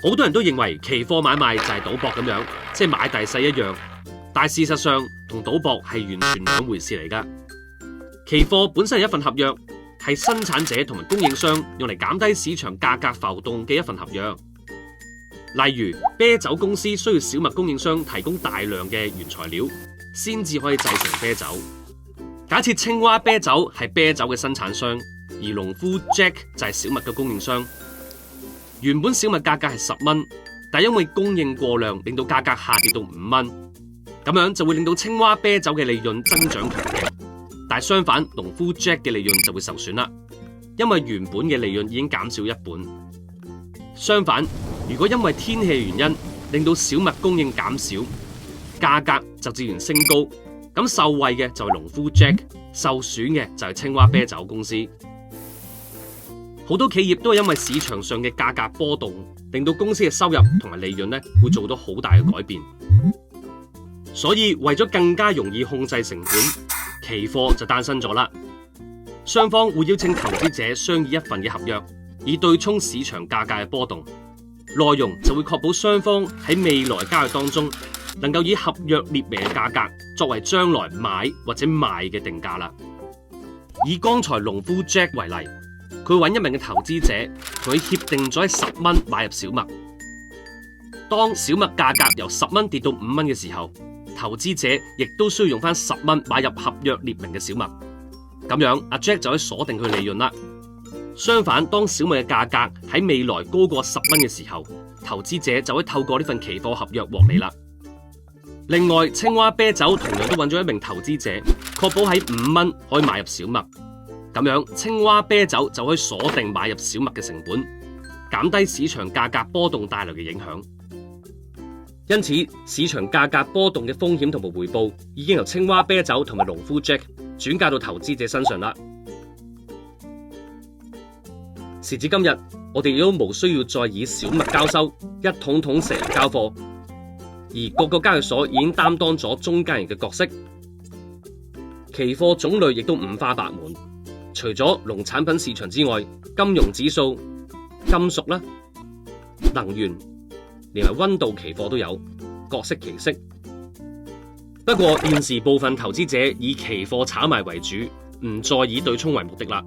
好多人都認為期貨買賣就係賭博咁樣，即係買大細一樣，但事實上同賭博係完全兩回事嚟㗎。期貨本身係一份合約，係生產者同埋供應商用嚟減低市場價格浮動嘅一份合約。例如啤酒公司需要小麥供應商提供大量嘅原材料，先至可以製成啤酒。假設青蛙啤酒係啤酒嘅生產商，而農夫 Jack 就係小麥嘅供應商。原本小麥價格係10蚊，但因為供應過量，令到價格下跌到5蚊，咁樣就會令到青蛙啤酒嘅利潤增長強勁。但相反，農夫 Jack 嘅利潤就會受損啦，因為原本嘅利潤已經減少一半。相反，如果因為天氣原因令到小麥供應減少，價格就自然升高，咁受惠嘅就係農夫 Jack， 受損嘅就係青蛙啤酒公司。好多企業都係因為市場上嘅價格波動，令到公司嘅收入同埋利潤會做到好大嘅改變。所以為咗更加容易控制成本，期貨就誕生咗啦。雙方會邀請投資者商議一份嘅合約，以對沖市場價格嘅波動。內容就會確保雙方喺未來交易當中，能夠以合約列明嘅價格作為將來買或者賣嘅定價啦。以剛才農夫 Jack 為例，佢揾一名嘅投資者，同佢協定咗喺10蚊買入小麥。當小麥價格由10蚊跌到5蚊嘅時候，投資者亦都需要用翻10蚊買入合約列明嘅小麥。咁樣阿 Jack 就可以鎖定佢利潤啦。相反，當小麥嘅價格喺未來高過10蚊嘅時候，投資者就可以透過呢份期貨合約獲利啦。另外，青蛙啤酒同樣都揾咗一名投資者，確保喺5蚊可以買入小麥。咁樣，青蛙啤酒就可以鎖定買入小麥嘅成本，減低市場價格波動帶來嘅影響。因此，市場價格波動嘅風險同埋回報已經由青蛙啤酒同埋農夫 Jack 轉嫁到投資者身上啦。時至今日，我哋亦都無需要再以小麥交收，一桶桶成日交貨，而各個交易所已經擔當咗中間人嘅角色。期貨種類亦都五花八門。除咗農產品市場之外，金融指數、金屬啦、能源，連埋溫度期貨都有，各式其式。不過現時部分投資者以期貨炒賣為主，唔再以對沖為目的啦。